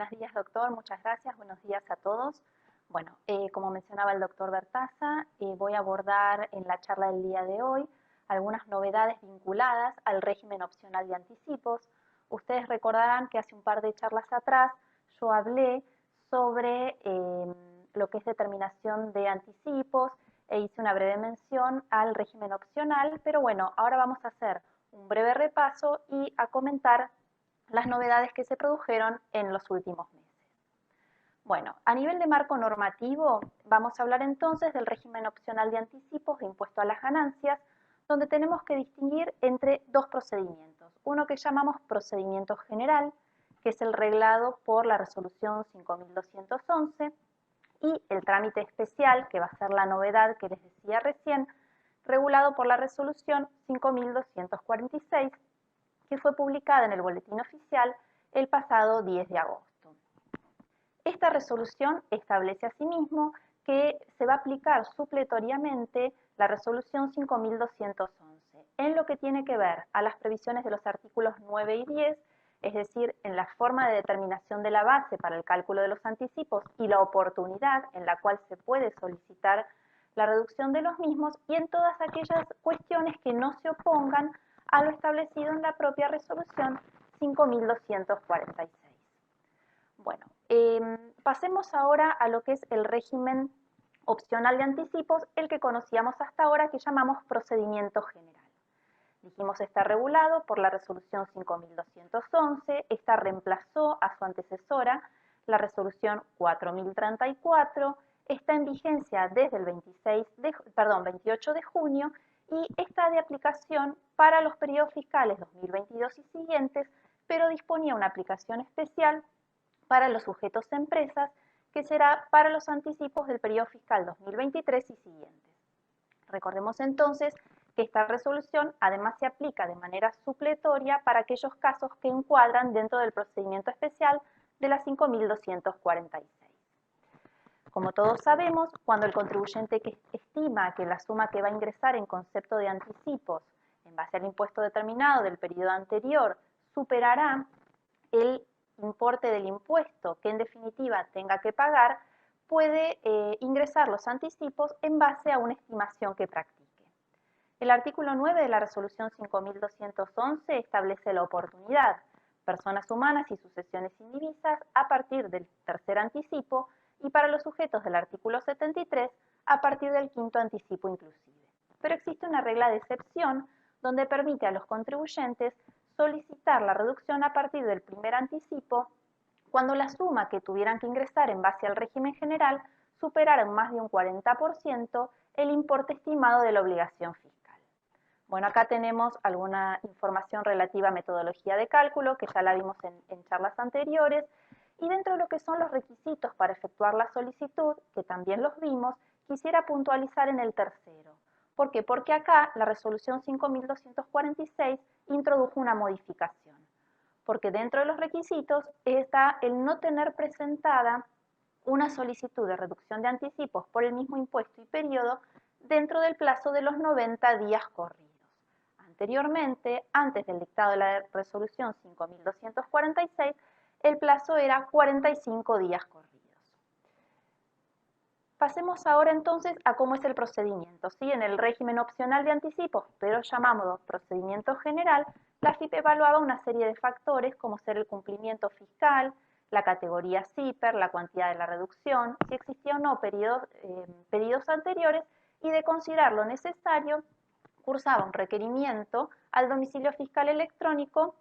Buenos días, doctor. Muchas gracias. Buenos días a todos. Bueno, como mencionaba el doctor Bertaza, voy a abordar en la charla del día de hoy algunas novedades vinculadas al régimen opcional de anticipos. Ustedes recordarán que hace un par de charlas atrás yo hablé sobre lo que es determinación de anticipos e hice una breve mención al régimen opcional, pero bueno, ahora vamos a hacer un breve repaso y a comentar las novedades que se produjeron en los últimos meses. Bueno, a nivel de marco normativo, vamos a hablar entonces del régimen opcional de anticipos de impuesto a las ganancias, donde tenemos que distinguir entre dos procedimientos. Uno que llamamos procedimiento general, que es el reglado por la resolución 5211, y el trámite especial, que va a ser la novedad que les decía recién, regulado por la resolución 5246, que fue publicada en el Boletín Oficial el pasado 10 de agosto. Esta resolución establece asimismo que se va a aplicar supletoriamente la resolución 5211 en lo que tiene que ver a las previsiones de los artículos 9 y 10, es decir, en la forma de determinación de la base para el cálculo de los anticipos y la oportunidad en la cual se puede solicitar la reducción de los mismos, y en todas aquellas cuestiones que no se opongan a lo establecido en la propia resolución 5246. Bueno, pasemos ahora a lo que es el régimen opcional de anticipos, el que conocíamos hasta ahora, que llamamos procedimiento general. Dijimos, está regulado por la resolución 5211, esta reemplazó a su antecesora, la resolución 4034, está en vigencia desde el 28 de junio y está de aplicación para los periodos fiscales 2022 y siguientes, pero disponía una aplicación especial para los sujetos empresas, que será para los anticipos del periodo fiscal 2023 y siguientes. Recordemos entonces que esta resolución además se aplica de manera supletoria para aquellos casos que encuadran dentro del procedimiento especial de la 5246. Como todos sabemos, cuando el contribuyente estima que la suma que va a ingresar en concepto de anticipos en base al impuesto determinado del periodo anterior superará el importe del impuesto que en definitiva tenga que pagar, puede ingresar los anticipos en base a una estimación que practique. El artículo 9 de la resolución 5211 establece la oportunidad, personas humanas y sucesiones indivisas a partir del tercer anticipo, y para los sujetos del artículo 73 a partir del quinto anticipo inclusive. Pero existe una regla de excepción donde permite a los contribuyentes solicitar la reducción a partir del primer anticipo cuando la suma que tuvieran que ingresar en base al régimen general superara en más de un 40% el importe estimado de la obligación fiscal. Bueno, acá tenemos alguna información relativa a metodología de cálculo, que ya la vimos en charlas anteriores, y dentro de lo que son los requisitos para efectuar la solicitud, que también los vimos, quisiera puntualizar en el tercero. ¿Por qué? Porque acá la resolución 5246 introdujo una modificación. Porque dentro de los requisitos está el no tener presentada una solicitud de reducción de anticipos por el mismo impuesto y periodo dentro del plazo de los 90 días corridos. Anteriormente, antes del dictado de la resolución 5246, el plazo era 45 días corridos. Pasemos ahora entonces a cómo es el procedimiento. ¿Sí? En el régimen opcional de anticipos, pero llamado procedimiento general, la AFIP evaluaba una serie de factores como ser el cumplimiento fiscal, la categoría CIPER, la cuantía de la reducción, si existía o no pedidos anteriores, y de considerar lo necesario, cursaba un requerimiento al domicilio fiscal electrónico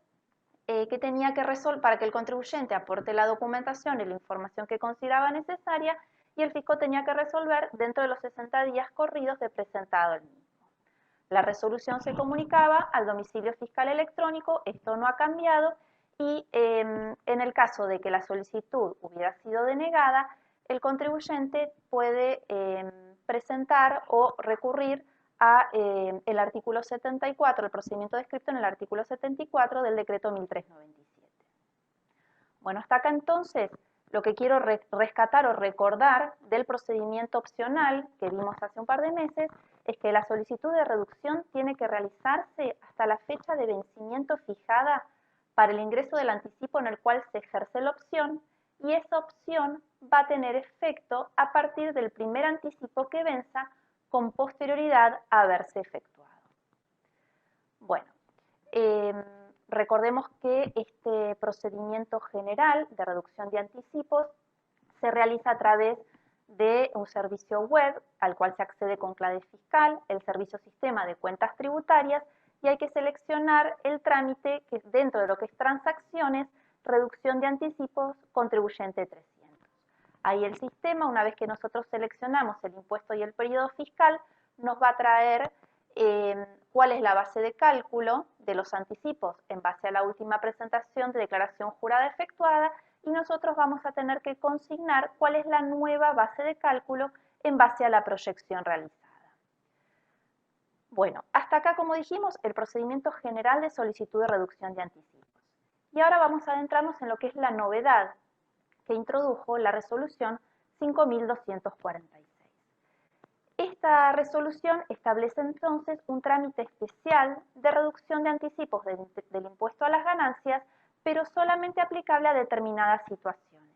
que tenía que resolver para que el contribuyente aporte la documentación y la información que consideraba necesaria, y el fisco tenía que resolver dentro de los 60 días corridos de presentado el mismo. La resolución se comunicaba al domicilio fiscal electrónico, esto no ha cambiado, y en el caso de que la solicitud hubiera sido denegada, el contribuyente puede presentar o recurrir a el artículo 74, el procedimiento descrito en el artículo 74 del decreto 1397. Bueno, hasta acá entonces lo que quiero rescatar o recordar del procedimiento opcional que vimos hace un par de meses es que la solicitud de reducción tiene que realizarse hasta la fecha de vencimiento fijada para el ingreso del anticipo en el cual se ejerce la opción, y esa opción va a tener efecto a partir del primer anticipo que venza con posterioridad a haberse efectuado. Bueno, recordemos que este procedimiento general de reducción de anticipos se realiza a través de un servicio web al cual se accede con clave fiscal, el servicio sistema de cuentas tributarias, y hay que seleccionar el trámite que dentro de lo que es transacciones, reducción de anticipos, contribuyente 300. Ahí el sistema, una vez que nosotros seleccionamos el impuesto y el periodo fiscal, nos va a traer cuál es la base de cálculo de los anticipos en base a la última presentación de declaración jurada efectuada, y nosotros vamos a tener que consignar cuál es la nueva base de cálculo en base a la proyección realizada. Bueno, hasta acá, como dijimos, el procedimiento general de solicitud de reducción de anticipos. Y ahora vamos a adentrarnos en lo que es la novedad que introdujo la resolución 5246. Esta resolución establece entonces un trámite especial de reducción de anticipos del impuesto a las ganancias, pero solamente aplicable a determinadas situaciones.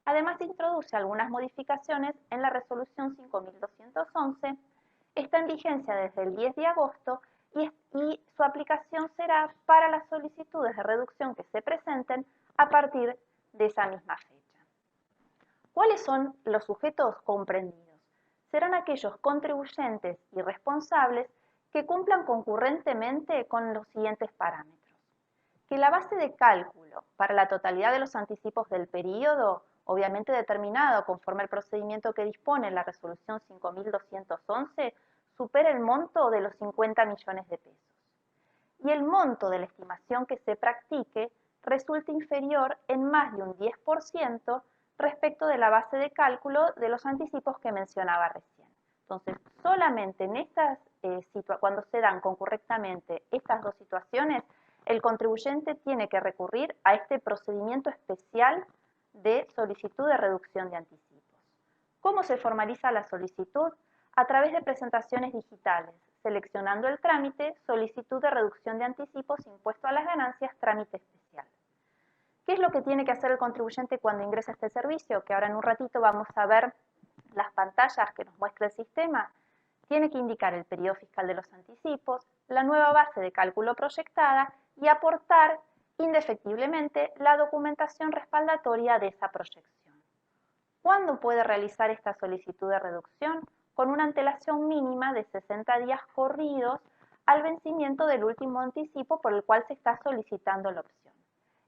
Además, introduce algunas modificaciones en la resolución 5211. Está en vigencia desde el 10 de agosto y su aplicación será para las solicitudes de reducción que se presenten a partir de esa misma fecha. ¿Cuáles son los sujetos comprendidos? Serán aquellos contribuyentes y responsables que cumplan concurrentemente con los siguientes parámetros. Que la base de cálculo para la totalidad de los anticipos del periodo, obviamente determinado conforme al procedimiento que dispone la resolución 5211, supere el monto de los 50 millones de pesos. Y el monto de la estimación que se practique resulte inferior en más de un 10% respecto de la base de cálculo de los anticipos que mencionaba recién. Entonces, solamente en cuando se dan concurrentemente estas dos situaciones, el contribuyente tiene que recurrir a este procedimiento especial de solicitud de reducción de anticipos. ¿Cómo se formaliza la solicitud? A través de presentaciones digitales, seleccionando el trámite solicitud de reducción de anticipos impuesto a las ganancias, trámite especial. ¿Qué es lo que tiene que hacer el contribuyente cuando ingresa a este servicio? Que ahora en un ratito vamos a ver las pantallas que nos muestra el sistema. Tiene que indicar el periodo fiscal de los anticipos, la nueva base de cálculo proyectada y aportar indefectiblemente la documentación respaldatoria de esa proyección. ¿Cuándo puede realizar esta solicitud de reducción? Con una antelación mínima de 60 días corridos al vencimiento del último anticipo por el cual se está solicitando la opción.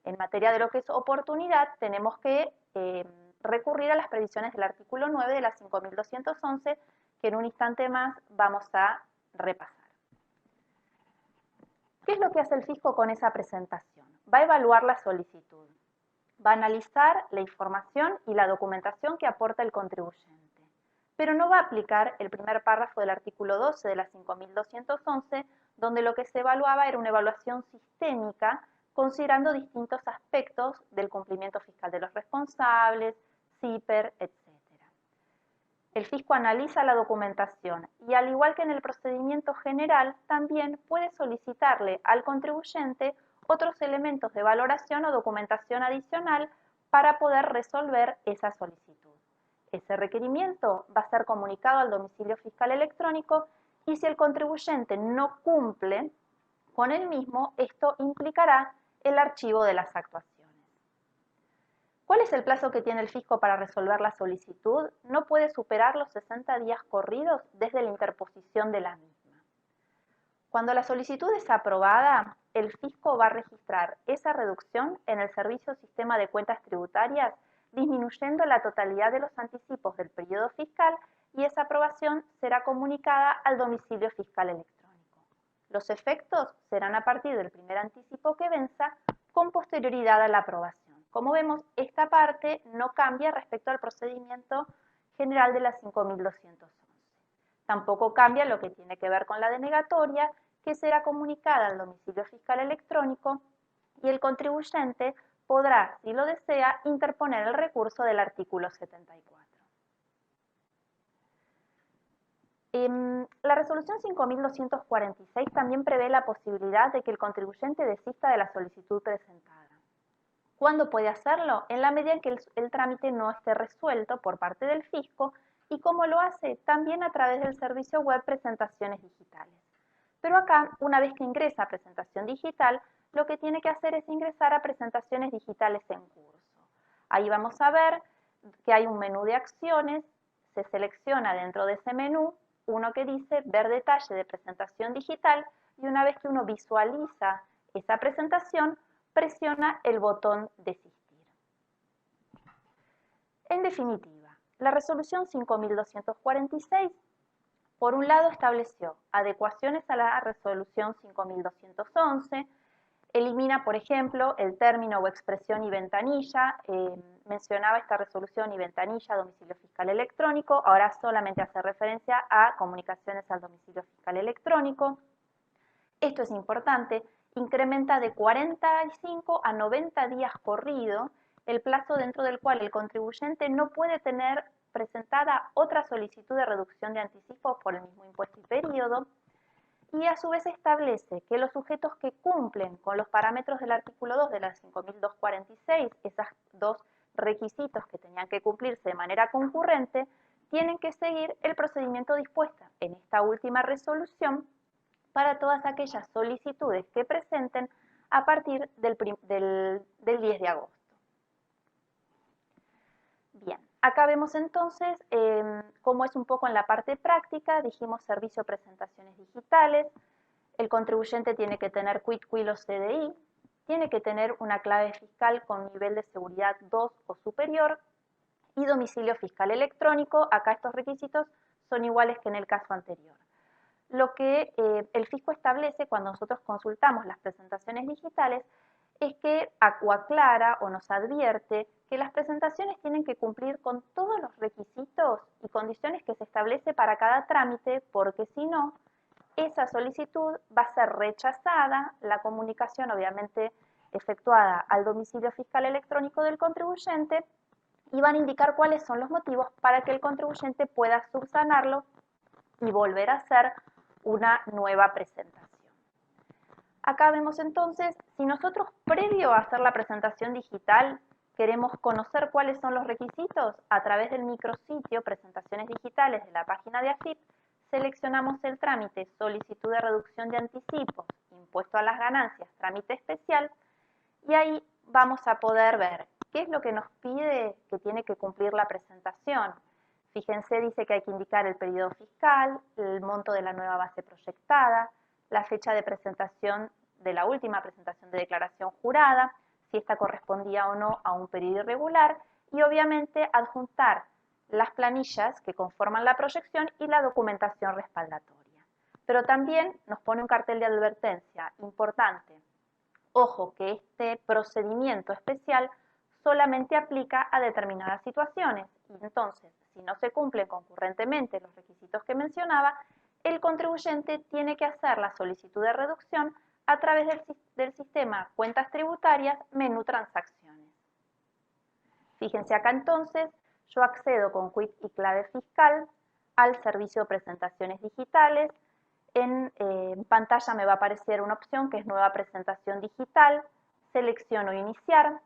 En materia de lo que es oportunidad, tenemos que recurrir a las previsiones del artículo 9 de la 5211, que en un instante más vamos a repasar. ¿Qué es lo que hace el fisco con esa presentación? Va a evaluar la solicitud, va a analizar la información y la documentación que aporta el contribuyente, pero no va a aplicar el primer párrafo del artículo 12 de la 5211, donde lo que se evaluaba era una evaluación sistémica considerando distintos aspectos del cumplimiento fiscal de los responsables, CIPER, etc. El fisco analiza la documentación y, al igual que en el procedimiento general, también puede solicitarle al contribuyente otros elementos de valoración o documentación adicional para poder resolver esa solicitud. Ese requerimiento va a ser comunicado al domicilio fiscal electrónico y si el contribuyente no cumple con el mismo, esto implicará el archivo de las actuaciones. ¿Cuál es el plazo que tiene el fisco para resolver la solicitud? No puede superar los 60 días corridos desde la interposición de la misma. Cuando la solicitud es aprobada, el fisco va a registrar esa reducción en el servicio sistema de cuentas tributarias, disminuyendo la totalidad de los anticipos del periodo fiscal, y esa aprobación será comunicada al domicilio fiscal electrónico. Los efectos serán a partir del primer anticipo que venza con posterioridad a la aprobación. Como vemos, esta parte no cambia respecto al procedimiento general de la 5211. Tampoco cambia lo que tiene que ver con la denegatoria, que será comunicada al domicilio fiscal electrónico y el contribuyente podrá, si lo desea, interponer el recurso del artículo 74. La resolución 5246 también prevé la posibilidad de que el contribuyente desista de la solicitud presentada. ¿Cuándo puede hacerlo? En la medida en que el trámite no esté resuelto por parte del fisco. ¿Y cómo lo hace? También a través del servicio web Presentaciones Digitales. Pero acá, una vez que ingresa a Presentación Digital, lo que tiene que hacer es ingresar a Presentaciones Digitales en curso. Ahí vamos a ver que hay un menú de acciones, se selecciona dentro de ese menú uno que dice ver detalle de presentación digital y una vez que uno visualiza esa presentación, presiona el botón Desistir. En definitiva, la resolución 5246, por un lado, estableció adecuaciones a la resolución 5211, elimina, por ejemplo, el término o expresión y ventanilla, mencionaba esta resolución y ventanilla, domicilio fiscal electrónico, ahora solamente hace referencia a comunicaciones al domicilio fiscal electrónico. Esto es importante, incrementa de 45 a 90 días corrido el plazo dentro del cual el contribuyente no puede tener presentada otra solicitud de reducción de anticipos por el mismo impuesto y periodo, y a su vez establece que los sujetos que cumplen con los parámetros del artículo 2 de la 5246, esos dos requisitos que tenían que cumplirse de manera concurrente, tienen que seguir el procedimiento dispuesto en esta última resolución para todas aquellas solicitudes que presenten a partir del 10 de agosto. Bien, acá vemos entonces cómo es un poco en la parte práctica. Dijimos servicio de presentaciones digitales, el contribuyente tiene que tener quit quil o CDI, tiene que tener una clave fiscal con nivel de seguridad 2 o superior y domicilio fiscal electrónico. Acá estos requisitos son iguales que en el caso anterior. Lo que el fisco establece cuando nosotros consultamos las presentaciones digitales es que aclara o nos advierte que las presentaciones tienen que cumplir con todos los requisitos y condiciones que se establece para cada trámite, porque si no, esa solicitud va a ser rechazada, la comunicación obviamente efectuada al domicilio fiscal electrónico del contribuyente, y van a indicar cuáles son los motivos para que el contribuyente pueda subsanarlo y volver a hacer una nueva presentación. Acá vemos entonces, si nosotros previo a hacer la presentación digital queremos conocer cuáles son los requisitos, a través del micrositio Presentaciones Digitales de la página de AFIP, seleccionamos el trámite Solicitud de Reducción de Anticipos, Impuesto a las Ganancias, Trámite Especial, y ahí vamos a poder ver qué es lo que nos pide que tiene que cumplir la presentación. Fíjense, dice que hay que indicar el periodo fiscal, el monto de la nueva base proyectada, la fecha de presentación de la última presentación de declaración jurada, si esta correspondía o no a un periodo irregular, y obviamente adjuntar las planillas que conforman la proyección y la documentación respaldatoria. Pero también nos pone un cartel de advertencia importante. Ojo que este procedimiento especial solamente aplica a determinadas situaciones y entonces, si no se cumplen concurrentemente los requisitos que mencionaba, el contribuyente tiene que hacer la solicitud de reducción a través del sistema Cuentas Tributarias, menú Transacciones. Fíjense acá entonces, yo accedo con quit y clave fiscal al servicio de presentaciones digitales. En pantalla me va a aparecer una opción que es nueva presentación digital, selecciono iniciar.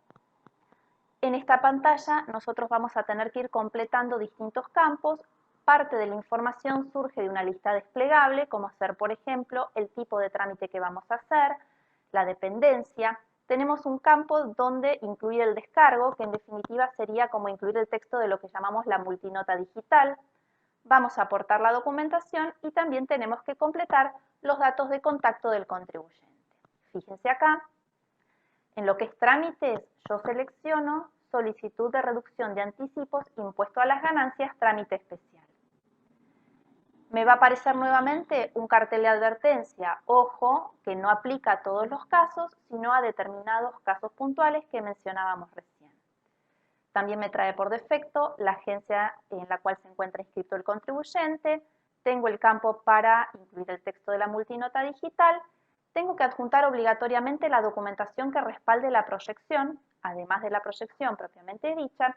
En esta pantalla nosotros vamos a tener que ir completando distintos campos. Parte de la información surge de una lista desplegable, como ser, por ejemplo, el tipo de trámite que vamos a hacer, la dependencia. Tenemos un campo donde incluir el descargo, que en definitiva sería como incluir el texto de lo que llamamos la multinota digital. Vamos a aportar la documentación y también tenemos que completar los datos de contacto del contribuyente. Fíjense acá, en lo que es trámites, yo selecciono solicitud de reducción de anticipos, impuesto a las ganancias, trámite especial. Me va a aparecer nuevamente un cartel de advertencia. Ojo, que no aplica a todos los casos, sino a determinados casos puntuales que mencionábamos recién. También me trae por defecto la agencia en la cual se encuentra inscrito el contribuyente. Tengo el campo para incluir el texto de la multinota digital. Tengo que adjuntar obligatoriamente la documentación que respalde la proyección, además de la proyección propiamente dicha.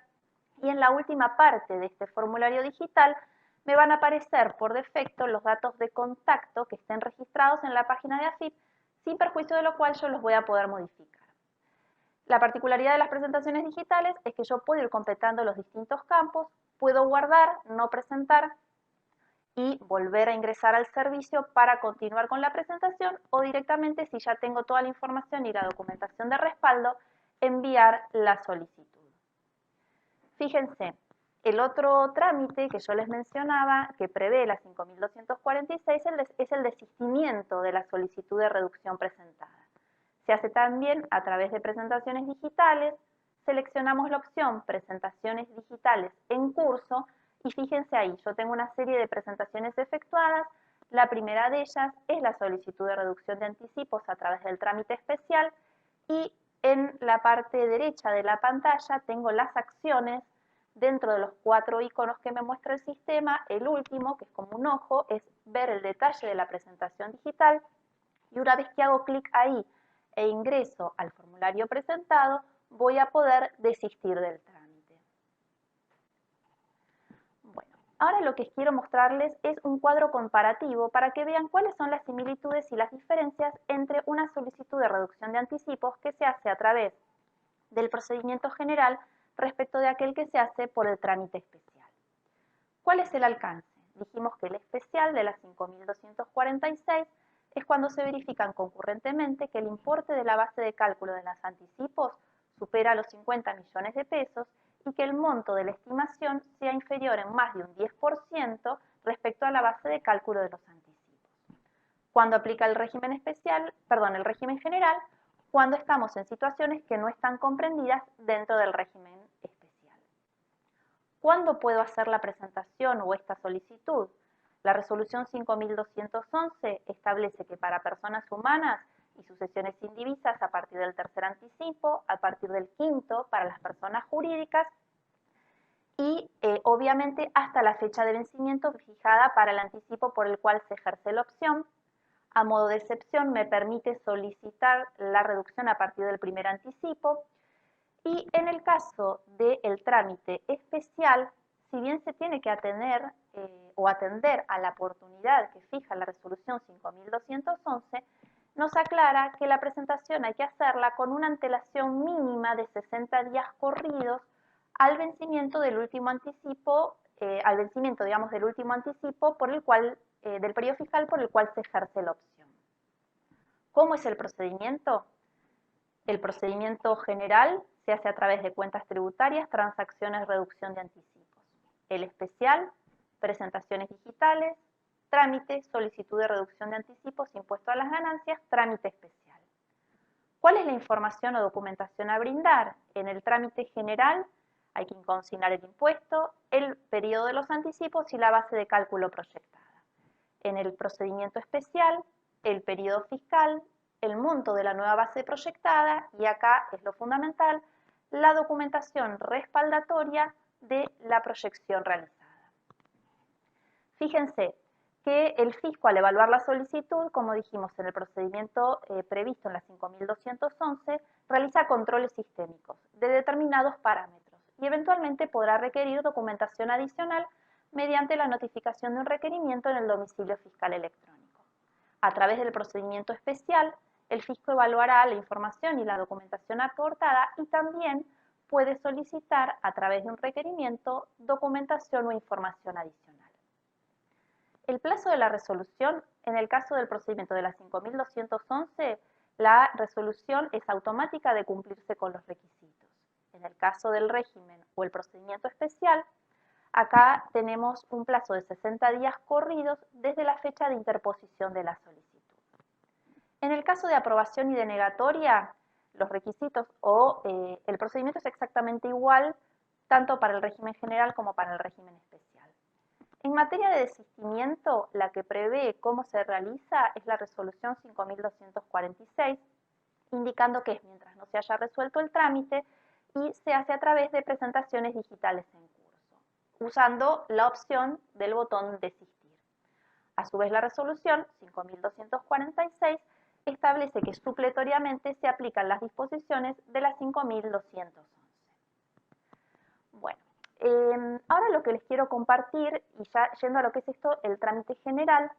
Y en la última parte de este formulario digital me van a aparecer por defecto los datos de contacto que estén registrados en la página de AFIP, sin perjuicio de lo cual yo los voy a poder modificar. La particularidad de las presentaciones digitales es que yo puedo ir completando los distintos campos, puedo guardar, no presentar y volver a ingresar al servicio para continuar con la presentación o directamente, si ya tengo toda la información y la documentación de respaldo, enviar la solicitud. Fíjense, el otro trámite que yo les mencionaba, que prevé la 5246, es el desistimiento de la solicitud de reducción presentada. Se hace también a través de presentaciones digitales, seleccionamos la opción presentaciones digitales en curso y fíjense ahí, yo tengo una serie de presentaciones efectuadas. La primera de ellas es la solicitud de reducción de anticipos a través del trámite especial y en la parte derecha de la pantalla tengo las acciones dentro de los 4 iconos que me muestra el sistema. El último, que es como un ojo, es ver el detalle de la presentación digital y una vez que hago clic ahí e ingreso al formulario presentado, voy a poder desistir del trámite. Bueno, ahora lo que quiero mostrarles es un cuadro comparativo para que vean cuáles son las similitudes y las diferencias entre una solicitud de reducción de anticipos que se hace a través del procedimiento general respecto de aquel que se hace por el trámite especial. ¿Cuál es el alcance? Dijimos que el especial de la 5246 es cuando se verifican concurrentemente que el importe de la base de cálculo de los anticipos supera los 50 millones de pesos y que el monto de la estimación sea inferior en más de un 10% respecto a la base de cálculo de los anticipos. Cuando aplica el régimen especial, el régimen general, cuando estamos en situaciones que no están comprendidas dentro del régimen especial. ¿Cuándo puedo hacer la presentación o esta solicitud? La resolución 5211 establece que para personas humanas y sucesiones indivisas a partir del tercer anticipo, a partir del quinto para las personas jurídicas y obviamente hasta la fecha de vencimiento fijada para el anticipo por el cual se ejerce la opción. A modo de excepción me permite solicitar la reducción a partir del primer anticipo y en el caso del trámite especial, si bien se tiene que atender a la oportunidad que fija la resolución 5211, nos aclara que la presentación hay que hacerla con una antelación mínima de 60 días corridos al vencimiento del último anticipo, del último anticipo por el cual, del periodo fiscal por el cual se ejerce la opción. ¿Cómo es el procedimiento? El procedimiento general se hace a través de cuentas tributarias, transacciones, reducción de anticipos. El especial, presentaciones digitales, trámite, solicitud de reducción de anticipos, impuesto a las ganancias, trámite especial. ¿Cuál es la información o documentación a brindar? En el trámite general hay que consignar el impuesto, el periodo de los anticipos y la base de cálculo proyectada. En el procedimiento especial, el periodo fiscal, el monto de la nueva base proyectada y acá es lo fundamental, la documentación respaldatoria de la proyección realizada. Fíjense que el fisco al evaluar la solicitud, como dijimos en el procedimiento previsto en la 5211, realiza controles sistémicos de determinados parámetros y eventualmente podrá requerir documentación adicional mediante la notificación de un requerimiento en el domicilio fiscal electrónico. A través del procedimiento especial, el fisco evaluará la información y la documentación aportada y también puede solicitar a través de un requerimiento documentación o información adicional. El plazo de la resolución, en el caso del procedimiento de la 5211, la resolución es automática de cumplirse con los requisitos. En el caso del régimen o el procedimiento especial, acá tenemos un plazo de 60 días corridos desde la fecha de interposición de la solicitud. En el caso de aprobación y denegatoria, los requisitos o el procedimiento es exactamente igual tanto para el régimen general como para el régimen especial. En materia de desistimiento, la que prevé cómo se realiza es la resolución 5246, indicando que es mientras no se haya resuelto el trámite y se hace a través de presentaciones digitales en curso, usando la opción del botón desistir. A su vez, la resolución 5246 establece que supletoriamente se aplican las disposiciones de la 5211. Bueno, ahora lo que les quiero compartir, y ya yendo a lo que es esto, el trámite general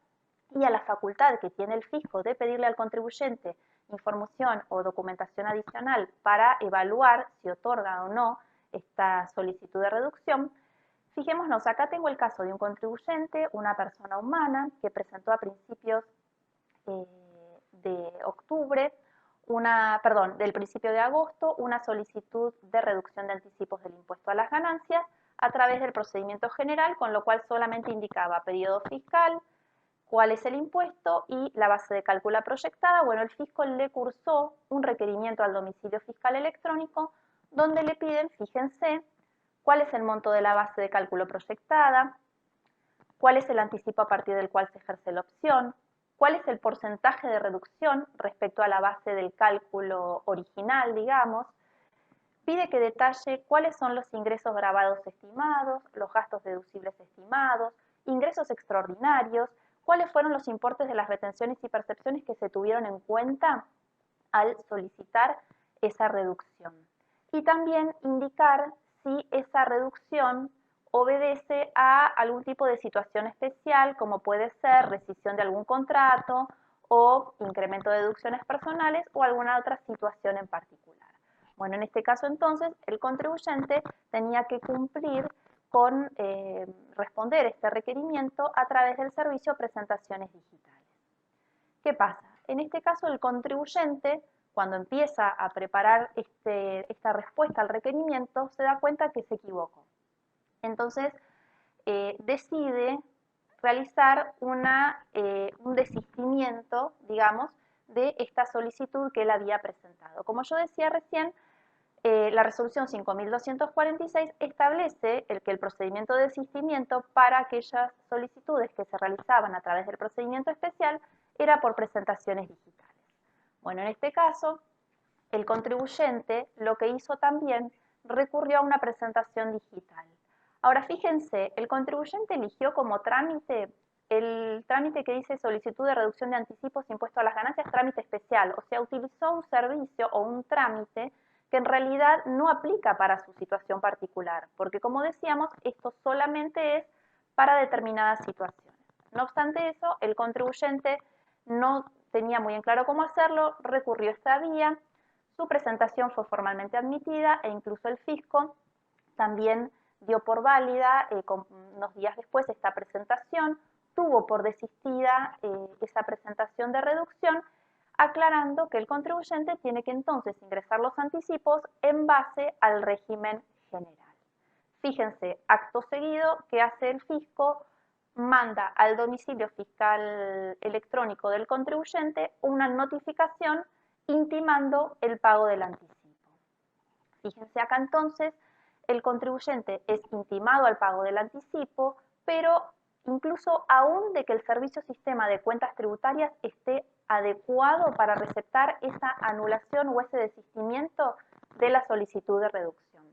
y a la facultad que tiene el fisco de pedirle al contribuyente información o documentación adicional para evaluar si otorga o no esta solicitud de reducción, fijémonos, acá tengo el caso de un contribuyente, una persona humana, que presentó a principios de octubre, del principio de agosto, una solicitud de reducción de anticipos del impuesto a las ganancias a través del procedimiento general, con lo cual solamente indicaba periodo fiscal, cuál es el impuesto y la base de cálculo proyectada. Bueno, el fisco le cursó un requerimiento al domicilio fiscal electrónico donde le piden, fíjense, cuál es el monto de la base de cálculo proyectada, cuál es el anticipo a partir del cual se ejerce la opción, cuál es el porcentaje de reducción respecto a la base del cálculo original, digamos. Pide que detalle cuáles son los ingresos grabados estimados, los gastos deducibles estimados, ingresos extraordinarios, cuáles fueron los importes de las retenciones y percepciones que se tuvieron en cuenta al solicitar esa reducción. Y también indicar si esa reducción obedece a algún tipo de situación especial, como puede ser rescisión de algún contrato o incremento de deducciones personales o alguna otra situación en particular. Bueno, en este caso entonces el contribuyente tenía que cumplir con responder este requerimiento a través del servicio Presentaciones Digitales. ¿Qué pasa? En este caso el contribuyente, cuando empieza a preparar esta respuesta al requerimiento, se da cuenta que se equivocó. Entonces decide realizar un desistimiento, digamos, de esta solicitud que él había presentado. Como yo decía recién, la resolución 5246 establece que el procedimiento de desistimiento para aquellas solicitudes que se realizaban a través del procedimiento especial era por presentaciones digitales. Bueno, en este caso, el contribuyente lo que hizo también recurrió a una presentación digital. Ahora fíjense, el contribuyente eligió como trámite el trámite que dice solicitud de reducción de anticipos impuesto a las ganancias, trámite especial, o sea, utilizó un servicio o un trámite que en realidad no aplica para su situación particular, porque como decíamos, esto solamente es para determinadas situaciones. No obstante eso, el contribuyente no tenía muy en claro cómo hacerlo, recurrió a esta vía, su presentación fue formalmente admitida e incluso el fisco también dio por válida unos días después esta presentación, tuvo por desistida esa presentación de reducción, aclarando que el contribuyente tiene que entonces ingresar los anticipos en base al régimen general. Fíjense, acto seguido, ¿qué hace el fisco? Manda al domicilio fiscal electrónico del contribuyente una notificación intimando el pago del anticipo. Fíjense acá entonces, el contribuyente es intimado al pago del anticipo, pero incluso aún de que el servicio sistema de cuentas tributarias esté adecuado para receptar esa anulación o ese desistimiento de la solicitud de reducción.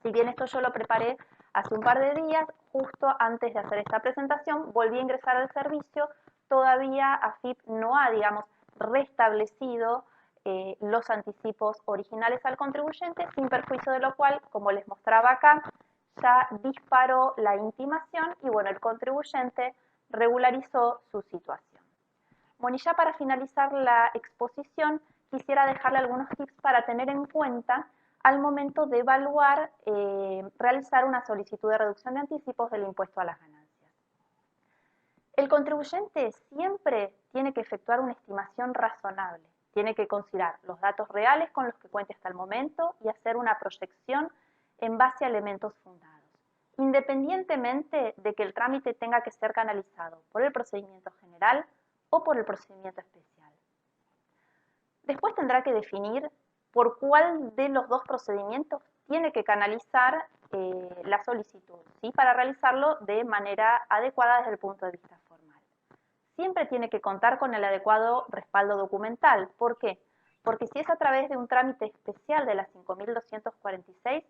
Si bien esto yo lo preparé hace un par de días, justo antes de hacer esta presentación, volví a ingresar al servicio, todavía AFIP no ha, digamos, restablecido los anticipos originales al contribuyente, sin perjuicio de lo cual, como les mostraba acá, ya disparó la intimación y bueno, el contribuyente regularizó su situación. Bueno, y ya para finalizar la exposición, quisiera dejarle algunos tips para tener en cuenta al momento de evaluar, realizar una solicitud de reducción de anticipos del impuesto a las ganancias. El contribuyente siempre tiene que efectuar una estimación razonable. Tiene que considerar los datos reales con los que cuente hasta el momento y hacer una proyección en base a elementos fundados, independientemente de que el trámite tenga que ser canalizado por el procedimiento general o por el procedimiento especial. Después tendrá que definir por cuál de los dos procedimientos tiene que canalizar la solicitud, ¿sí? Para realizarlo de manera adecuada desde el punto de vista formal. Siempre tiene que contar con el adecuado respaldo documental. ¿Por qué? Porque si es a través de un trámite especial de la 5246,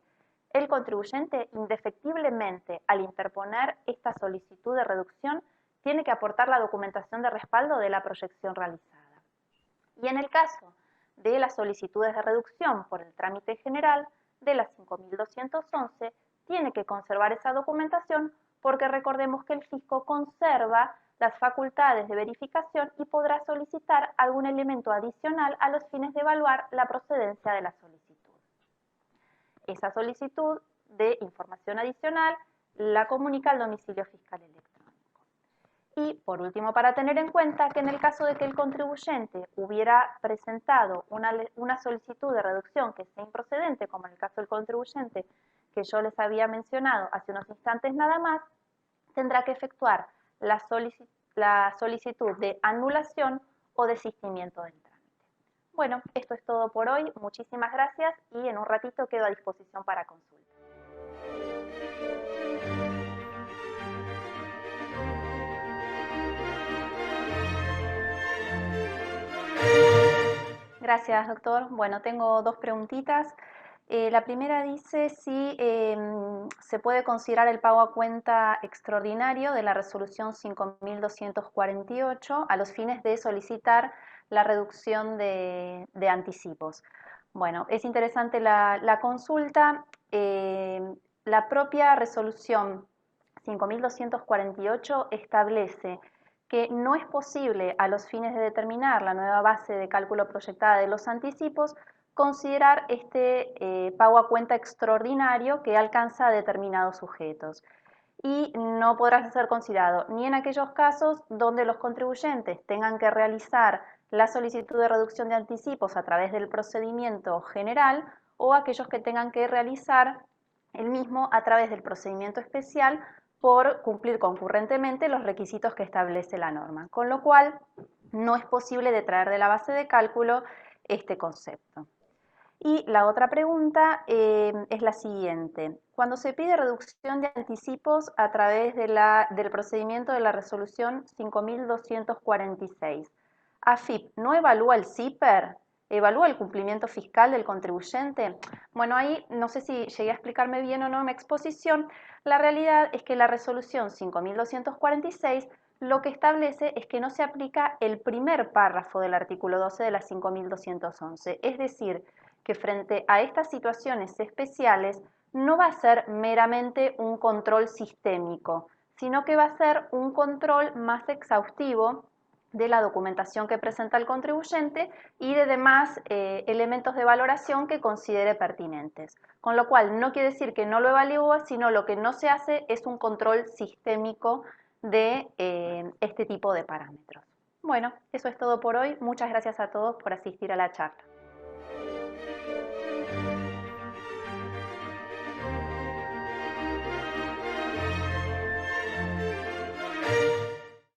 el contribuyente indefectiblemente al interponer esta solicitud de reducción tiene que aportar la documentación de respaldo de la proyección realizada. Y en el caso de las solicitudes de reducción por el trámite general de la 5211, tiene que conservar esa documentación porque recordemos que el fisco conserva las facultades de verificación y podrá solicitar algún elemento adicional a los fines de evaluar la procedencia de la solicitud. Esa solicitud de información adicional la comunica al domicilio fiscal electrónico. Y por último, para tener en cuenta que en el caso de que el contribuyente hubiera presentado una solicitud de reducción que sea improcedente, como en el caso del contribuyente que yo les había mencionado hace unos instantes nada más, tendrá que efectuar la solicitud de anulación o desistimiento del trámite. Bueno, esto es todo por hoy. Muchísimas gracias y en un ratito quedo a disposición para consulta. Gracias, doctor. Bueno, tengo dos preguntitas. La primera dice si se puede considerar el pago a cuenta extraordinario de la resolución 5248 a los fines de solicitar la reducción de anticipos. Bueno, es interesante la consulta. La propia resolución 5248 establece que no es posible, a los fines de determinar la nueva base de cálculo proyectada de los anticipos, considerar este pago a cuenta extraordinario que alcanza a determinados sujetos. Y no podrá ser considerado ni en aquellos casos donde los contribuyentes tengan que realizar la solicitud de reducción de anticipos a través del procedimiento general o aquellos que tengan que realizar el mismo a través del procedimiento especial por cumplir concurrentemente los requisitos que establece la norma, con lo cual no es posible detraer de la base de cálculo este concepto. Y la otra pregunta es la siguiente. Cuando se pide reducción de anticipos a través del procedimiento de la resolución 5246, ¿AFIP no evalúa el CIPER? ¿Evalúa el cumplimiento fiscal del contribuyente? Bueno, ahí no sé si llegué a explicarme bien o no en mi exposición. La realidad es que la resolución 5246 lo que establece es que no se aplica el primer párrafo del artículo 12 de la 5211, es decir, que frente a estas situaciones especiales no va a ser meramente un control sistémico, sino que va a ser un control más exhaustivo de la documentación que presenta el contribuyente y de demás elementos de valoración que considere pertinentes. Con lo cual, no quiere decir que no lo evalúa, sino lo que no se hace es un control sistémico de este tipo de parámetros. Bueno, eso es todo por hoy. Muchas gracias a todos por asistir a la charla.